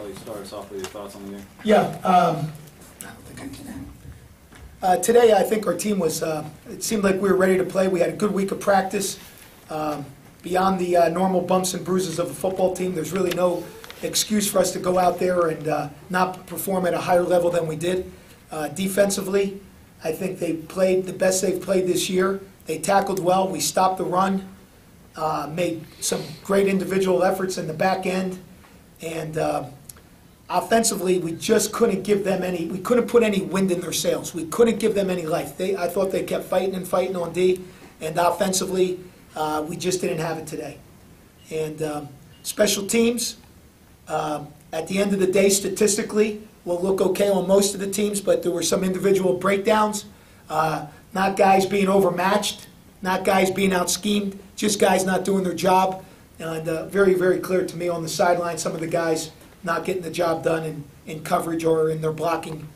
Charlie, start us off with your thoughts on the game. Yeah, I don't think I can. Today, I think our team was, it seemed like we were ready to play. We had a good week of practice. Beyond the normal bumps and bruises of a football team, there's really no excuse for us to go out there and not perform at a higher level than we did. Defensively, I think they played the best they've played this year. They tackled well. We stopped the run, made some great individual efforts in the back end, and offensively, we just couldn't give them any, we couldn't put any wind in their sails. We couldn't give them any life. I thought they kept fighting and fighting on D, and offensively, we just didn't have it today. And special teams, at the end of the day, statistically, will look okay on most of the teams, but there were some individual breakdowns. Not guys being overmatched, not guys being out-schemed, just guys not doing their job. And very, very clear to me on the sideline, some of the guys not getting the job done in coverage or in their blocking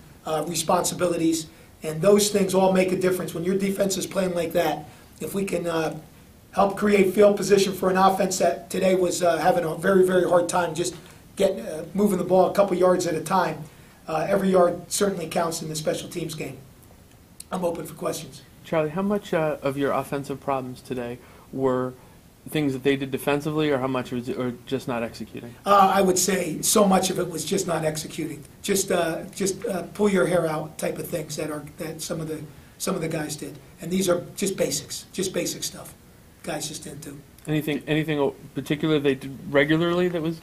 responsibilities. And those things all make a difference. When your defense is playing like that, if we can help create field position for an offense that today was having a very, very hard time just moving the ball a couple yards at a time, every yard certainly counts in the special teams game. I'm open for questions. Charlie, how much of your offensive problems today were things that they did defensively, or how much was or just not executing? I would say so much of it was just not executing. Just pull your hair out type of things that some of the guys did. And these are just basics, just basic stuff. Guys just didn't do. Anything particular they did regularly that was?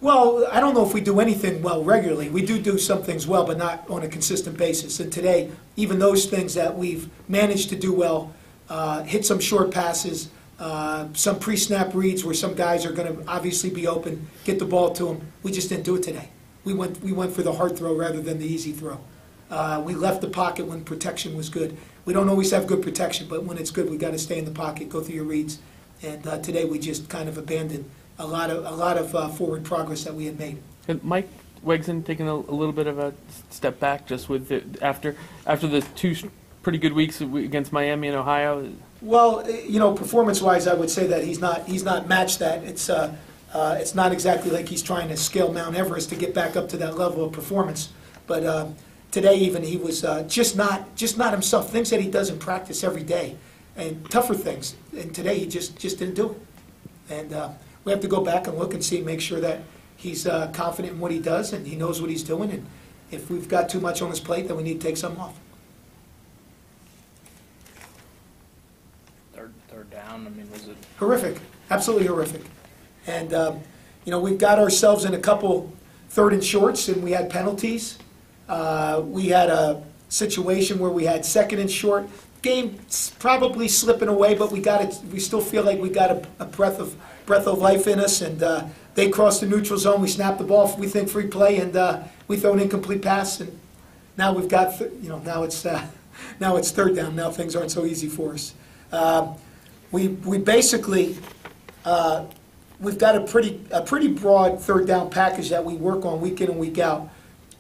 Well, I don't know if we do anything well regularly. We do some things well, but not on a consistent basis. And today, even those things that we've managed to do well, hit some short passes, some pre-snap reads where some guys are going to obviously be open, get the ball to them. We just didn't do it today. We went for the hard throw rather than the easy throw. We left the pocket when protection was good. We don't always have good protection, but when it's good, we got to stay in the pocket, go through your reads. And today we just kind of abandoned a lot of forward progress that we had made. And Mike Wegson taking a little bit of a step back just with after the two pretty good weeks against Miami and Ohio. Well, performance-wise, I would say that he's not matched that. It's not exactly like he's trying to scale Mount Everest to get back up to that level of performance. But today, even he was just not himself. Things that he does in practice every day, and tougher things. And today, he just didn't do it. And we have to go back and look and see, make sure that he's confident in what he does and he knows what he's doing. And if we've got too much on his plate, then we need to take some off. Third down, I mean, was it? Horrific, absolutely horrific. And, we've got ourselves in a couple third and shorts, and we had penalties. We had a situation where we had second and short. Game probably slipping away, but we still feel like we got a breath of life in us, and they crossed the neutral zone. We snapped the ball, we think free play, and we throw an incomplete pass, and now we've got, now it's third down. Now things aren't so easy for us. We basically we've got a pretty broad third down package that we work on week in and week out.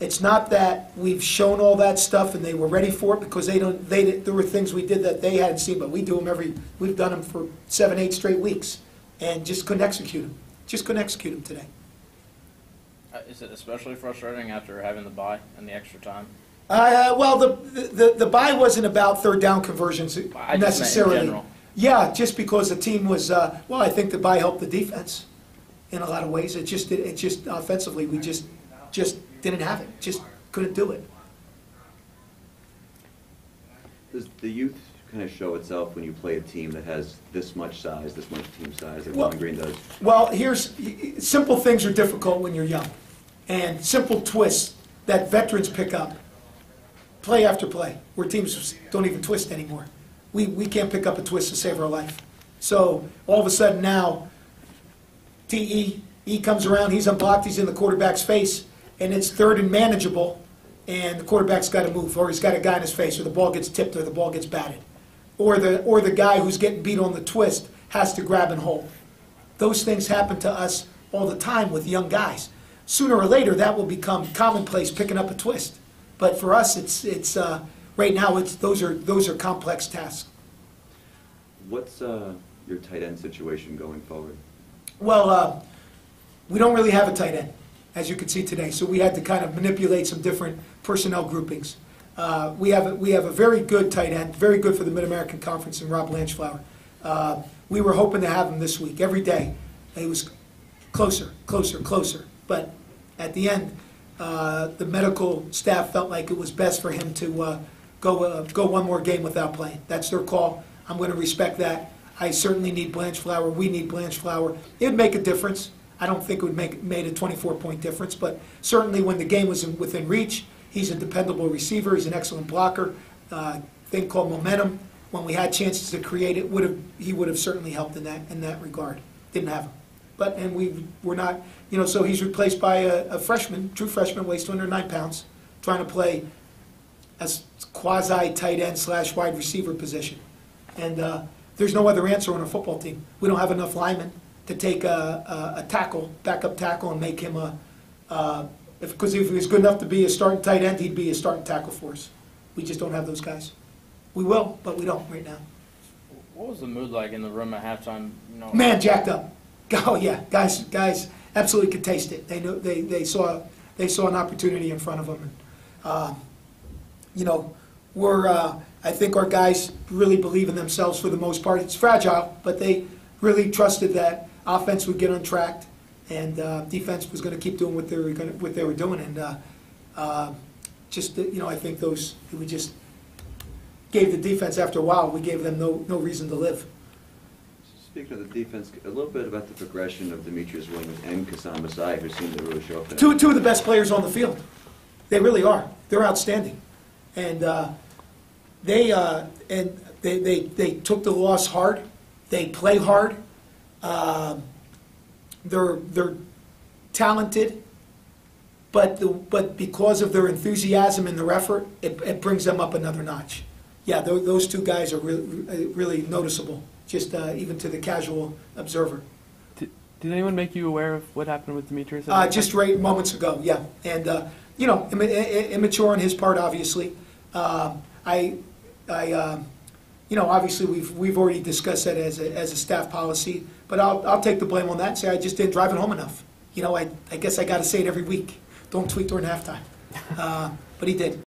It's not that we've shown all that stuff and they were ready for it, because there were things we did that they hadn't seen, but we do them we've done them for 7, 8 straight weeks and just couldn't execute them. Just couldn't execute them today. Is it especially frustrating after having the bye and the extra time? Well, the bye wasn't about third down conversions necessarily. In general. Yeah, just because the team was, I think the bye helped the defense in a lot of ways. It just offensively, we just didn't have it, just couldn't do it. Does the youth kind of show itself when you play a team that has this much size, this much team size that Bowling Green does? Well, simple things are difficult when you're young, and simple twists that veterans pick up, play after play, where teams don't even twist anymore. We can't pick up a twist to save our life. So all of a sudden now, he comes around, he's unblocked, he's in the quarterback's face, and it's third and manageable, and the quarterback's got to move, or he's got a guy in his face, or the ball gets tipped, or the ball gets batted. Or the guy who's getting beat on the twist has to grab and hold. Those things happen to us all the time with young guys. Sooner or later, that will become commonplace, picking up a twist. But for us, it's right now, those are complex tasks. What's your tight end situation going forward? Well, we don't really have a tight end. as you could see today. So we had to kind of manipulate some different personnel groupings. We have a very good tight end, very good for the Mid-American Conference, in Rob Blanchflower. We were hoping to have him this week, every day. He was closer, closer, closer. But at the end, the medical staff felt like it was best for him to go one more game without playing. That's their call. I'm going to respect that. I certainly need Blanchflower. We need Blanchflower. It would make a difference. I don't think it would made a 24-point difference, but certainly when the game was within reach, he's a dependable receiver. He's an excellent blocker. Thing called momentum. When we had chances to create it, he would have certainly helped in that regard. Didn't have him. And we were not, so he's replaced by a freshman, true freshman, weighs 209 pounds, trying to play as quasi tight end / wide receiver position. And there's no other answer on a football team. We don't have enough linemen to take a tackle, backup tackle, and make him because if he was good enough to be a starting tight end, he'd be a starting tackle for us. We just don't have those guys. We will, but we don't right now. What was the mood like in the room at halftime? Man, jacked up. Oh yeah, guys absolutely could taste it. They knew they saw an opportunity in front of them. And, I think our guys really believe in themselves for the most part. It's fragile, but they really trusted that offense would get untracked and defense was going to keep doing what they were doing. And I think we just gave the defense, after a while, we gave them no reason to live. Speaking of the defense, a little bit about the progression of Demetrius Williams and Kassam Masai, who seem to really show up. Two of the best players on the field. They really are. They're outstanding, and they took the loss hard. They play hard. They're talented, but because of their enthusiasm and their effort, it brings them up another notch. Yeah, those two guys are really noticeable, just even to the casual observer. Did anyone make you aware of what happened with Demetrius? Just right moments ago, yeah. And, immature on his part, obviously. Obviously we've already discussed that as a staff policy, but I'll take the blame on that and say I just didn't drive it home enough. I guess I got to say it every week. Don't tweet during halftime. But he did.